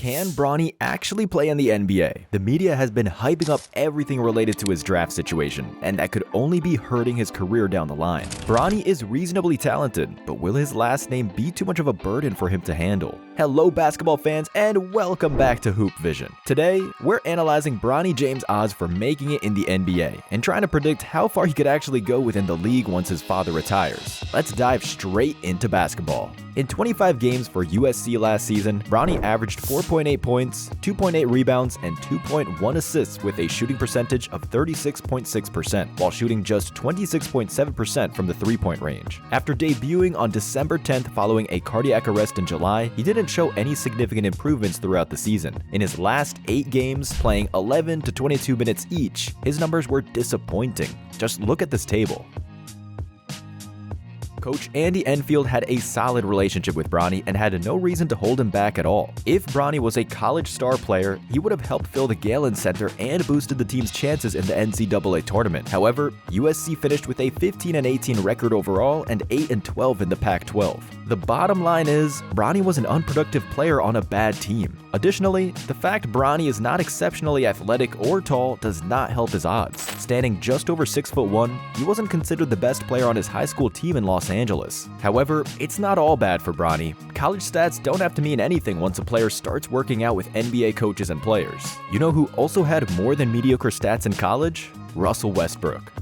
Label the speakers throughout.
Speaker 1: Can Bronny actually play in the NBA? The media has been hyping up everything related to his draft situation, and that could only be hurting his career down the line. Bronny is reasonably talented, but will his last name be too much of a burden for him to handle? Hello basketball fans, and welcome back to Hoop Vision. Today, we're analyzing Bronny James' odds for making it in the NBA, and trying to predict how far he could actually go within the league once his father retires. Let's dive straight into basketball. In 25 games for USC last season, Bronny averaged 4.8 points, 2.8 rebounds, and 2.1 assists with a shooting percentage of 36.6%, while shooting just 26.7% from the three-point range. After debuting on December 10th following a cardiac arrest in July, he didn't show any significant improvements throughout the season. In his last 8 games, playing 11 to 22 minutes each, his numbers were disappointing. Just look at this table. Coach Andy Enfield had a solid relationship with Bronny and had no reason to hold him back at all. If Bronny was a college star player, he would have helped fill the Galen Center and boosted the team's chances in the NCAA tournament. However, USC finished with a 15-18 record overall and 8-12 in the Pac-12. The bottom line is, Bronny was an unproductive player on a bad team. Additionally, the fact Bronny is not exceptionally athletic or tall does not help his odds. Standing just over 6'1", he wasn't considered the best player on his high school team in Los Angeles. However, it's not all bad for Bronny. College stats don't have to mean anything once a player starts working out with NBA coaches and players. You know who also had more than mediocre stats in college? Russell Westbrook.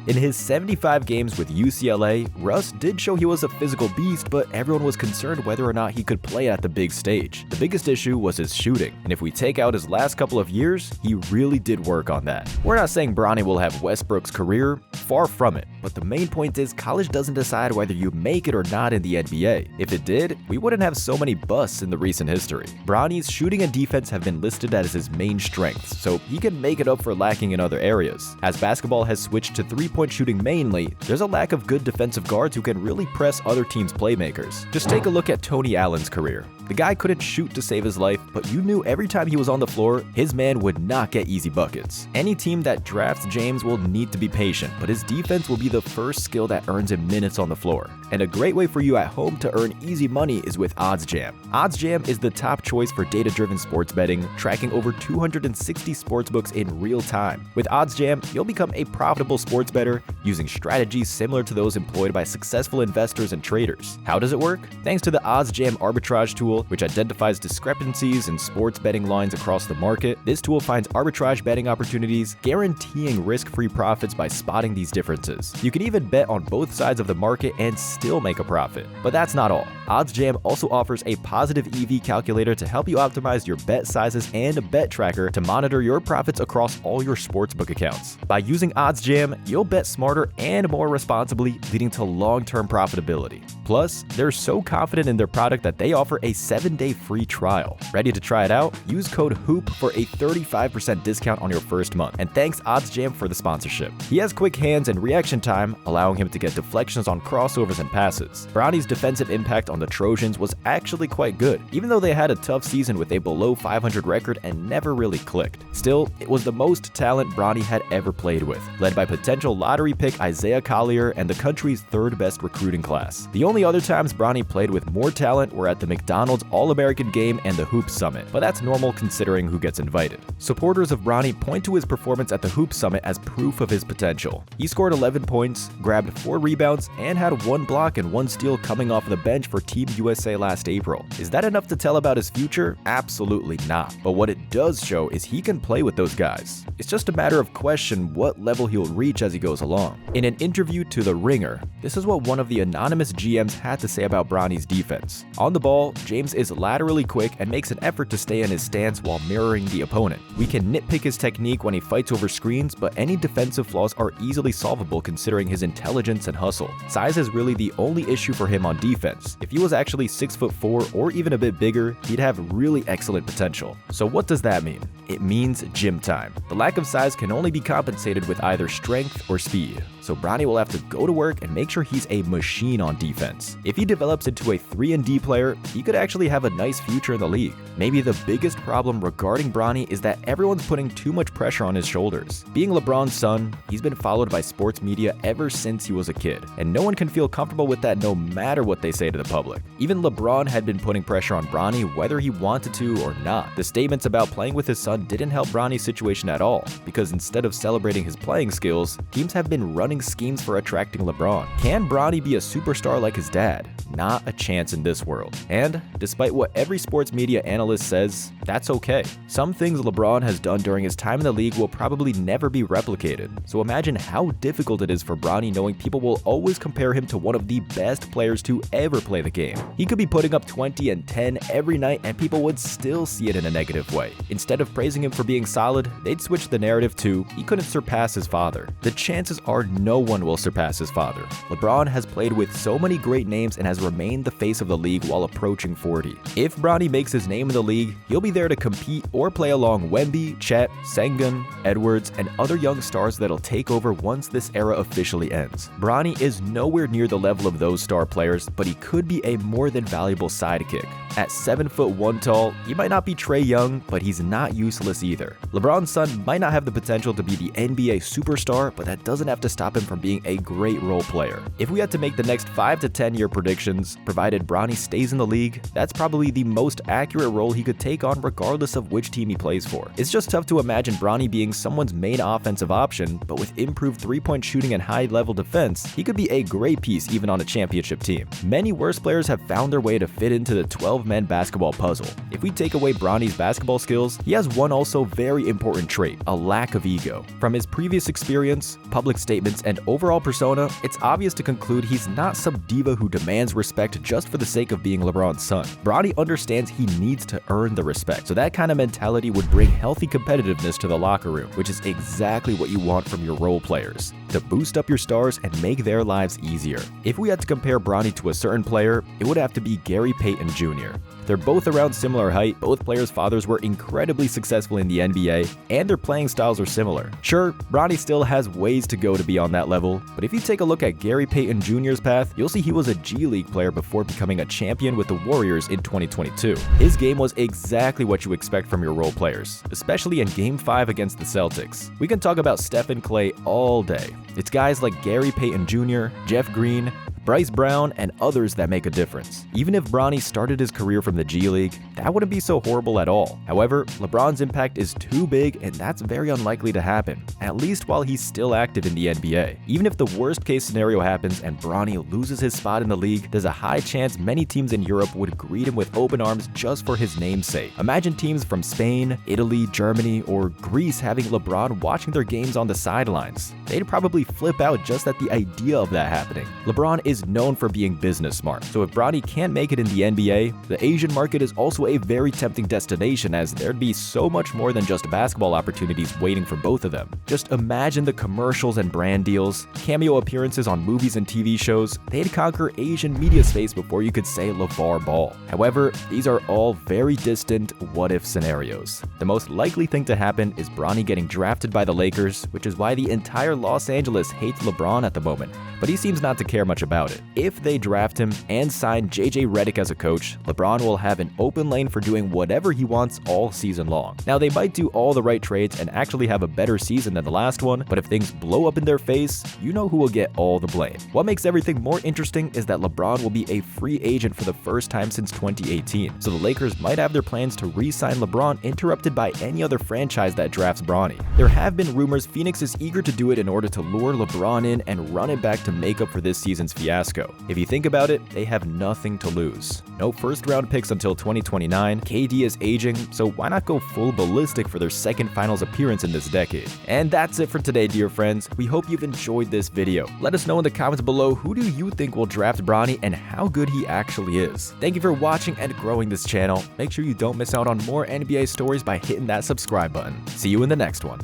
Speaker 1: In his 75 games with UCLA, Russ did show he was a physical beast, but everyone was concerned whether or not he could play at the big stage. The biggest issue was his shooting, and if we take out his last couple of years, he really did work on that. We're not saying Bronny will have Westbrook's career, far from it, but the main point is college doesn't decide whether you make it or not in the NBA. If it did, we wouldn't have so many busts in the recent history. Bronny's shooting and defense have been listed as his main strengths, so he can make it up for lacking in other areas. As basketball has switched to three-point shooting mainly, there's a lack of good defensive guards who can really press other teams' playmakers. Just take a look at Tony Allen's career. The guy couldn't shoot to save his life, but you knew every time he was on the floor, his man would not get easy buckets. Any team that drafts James will need to be patient, but his defense will be the first skill that earns him minutes on the floor. And a great way for you at home to earn easy money is with OddsJam. OddsJam is the top choice for data-driven sports betting, tracking over 260 sportsbooks in real time. With OddsJam, you'll become a profitable sports bettor using strategies similar to those employed by successful investors and traders. How does it work? Thanks to the OddsJam arbitrage tool, which identifies discrepancies in sports betting lines across the market, this tool finds arbitrage betting opportunities, guaranteeing risk-free profits by spotting these differences. You can even bet on both sides of the market and still make a profit. But that's not all. OddsJam also offers a positive EV calculator to help you optimize your bet sizes and a bet tracker to monitor your profits across all your sportsbook accounts. By using OddsJam, you'll bet smarter and more responsibly, leading to long-term profitability. Plus, they're so confident in their product that they offer a 7-day free trial. Ready to try it out? Use code HOOP for a 35% discount on your first month. And thanks OddsJam for the sponsorship. He has quick hands and reaction time, allowing him to get deflections on crossovers and passes. Bronny's defensive impact on the Trojans was actually quite good, even though they had a tough season with a below 500 record and never really clicked. Still, it was the most talent Bronny had ever played with, led by potential lottery pick Isaiah Collier and the country's third best recruiting class. The only other times Bronny played with more talent were at the McDonald's All-American Game and the Hoop Summit, but that's normal considering who gets invited. Supporters of Bronny point to his performance at the Hoop Summit as proof of his potential. He scored 11 points, grabbed 4 rebounds, and had 1 block and 1 steal coming off the bench for Team USA last April. Is that enough to tell about his future? Absolutely not. But what it does show is he can play with those guys. It's just a matter of question what level he'll reach as he goes along. In an interview to The Ringer, this is what one of the anonymous GMs had to say about Bronny's defense. On the ball, James is laterally quick and makes an effort to stay in his stance while mirroring the opponent. We can nitpick his technique when he fights over screens, but any defensive flaws are easily solvable considering his intelligence and hustle. Size is really the only issue for him on defense. If he was actually 6'4" or even a bit bigger, he'd have really excellent potential. So what does that mean? it means gym time. The lack of size can only be compensated with either strength or speed. So Bronny will have to go to work and make sure he's a machine on defense. If he develops into a 3-and-D player, he could actually have a nice future in the league. Maybe the biggest problem regarding Bronny is that everyone's putting too much pressure on his shoulders. Being LeBron's son, he's been followed by sports media ever since he was a kid, and no one can feel comfortable with that no matter what they say to the public. Even LeBron had been putting pressure on Bronny whether he wanted to or not. The statements about playing with his son didn't help Bronny's situation at all, because instead of celebrating his playing skills, teams have been running schemes for attracting LeBron. Can Bronny be a superstar like his dad? Not a chance in this world. And despite what every sports media analyst says, that's okay. Some things LeBron has done during his time in the league will probably never be replicated. So imagine how difficult it is for Bronny knowing people will always compare him to one of the best players to ever play the game. He could be putting up 20 and 10 every night and people would still see it in a negative way. Instead of praising him for being solid, they'd switch the narrative to he couldn't surpass his father. The chances are no one will surpass his father. LeBron has played with so many great names and has remained the face of the league while approaching 40. If Bronny makes his name in the league, he'll be there to compete or play along Wemby, Chet, Sengun, Edwards, and other young stars that'll take over once this era officially ends. Bronny is nowhere near the level of those star players, but he could be a more than valuable sidekick. At 7'1" tall, he might not be Trae Young, but he's not useless either. LeBron's son might not have the potential to be the NBA superstar, but that doesn't have to stop him from being a great role player. If we had to make the next 5 to 10 year predictions, provided Bronny stays in the league, that's probably the most accurate role he could take on regardless of which team he plays for. It's just tough to imagine Bronny being someone's main offensive option, but with improved 3-point shooting and high-level defense, he could be a great piece even on a championship team. Many worse players have found their way to fit into the 12-man basketball puzzle. If we take away Bronny's basketball skills, he has one also very important trait, a lack of ego. From his previous experience, public statements, and overall persona, it's obvious to conclude he's not some diva who demands respect just for the sake of being LeBron's son. Bronny understands he needs to earn the respect, so that kind of mentality would bring healthy competitiveness to the locker room, which is exactly what you want from your role players, to boost up your stars and make their lives easier. If we had to compare Bronny to a certain player, it would have to be Gary Payton Jr. They're both around similar height, both players' fathers were incredibly successful in the NBA, and their playing styles are similar. Sure, Bronny still has ways to go to be on that level, but if you take a look at Gary Payton Jr.'s path, you'll see he was a G League player before becoming a champion with the Warriors in 2022. His game was exactly what you expect from your role players, especially in Game 5 against the Celtics. We can talk about Steph and Clay all day. It's guys like Gary Payton Jr., Jeff Green, Bryce Brown, and others that make a difference. Even if Bronny started his career from the G League, that wouldn't be so horrible at all. However, LeBron's impact is too big and that's very unlikely to happen, at least while he's still active in the NBA. Even if the worst case scenario happens and Bronny loses his spot in the league, there's a high chance many teams in Europe would greet him with open arms just for his namesake. Imagine teams from Spain, Italy, Germany, or Greece having LeBron watching their games on the sidelines. They'd probably flip out just at the idea of that happening. LeBron is known for being business smart, so if Bronny can't make it in the NBA, the Asian market is also a very tempting destination, as there'd be so much more than just basketball opportunities waiting for both of them. Just imagine the commercials and brand deals, cameo appearances on movies and TV shows. They'd conquer Asian media space before you could say LeVar Ball. However, these are all very distant what-if scenarios. The most likely thing to happen is Bronny getting drafted by the Lakers, which is why the entire Los Angeles hates LeBron at the moment, but he seems not to care much about it. If they draft him and sign JJ Redick as a coach, LeBron will have an open lane for doing whatever he wants all season long. Now, they might do all the right trades and actually have a better season than the last one, but if things blow up in their face, you know who will get all the blame. What makes everything more interesting is that LeBron will be a free agent for the first time since 2018, so the Lakers might have their plans to re-sign LeBron interrupted by any other franchise that drafts Bronny. There have been rumors Phoenix is eager to do it in order to lure LeBron in and run it back to make up for this season's fiasco. If you think about it, they have nothing to lose. No first-round picks until 2029, KD is aging, so why not go full ballistic for their second finals appearance in this decade? And that's it for today, dear friends. We hope you've enjoyed this video. Let us know in the comments below, who do you think will draft Bronny and how good he actually is. Thank you for watching and growing this channel. Make sure you don't miss out on more NBA stories by hitting that subscribe button. See you in the next one.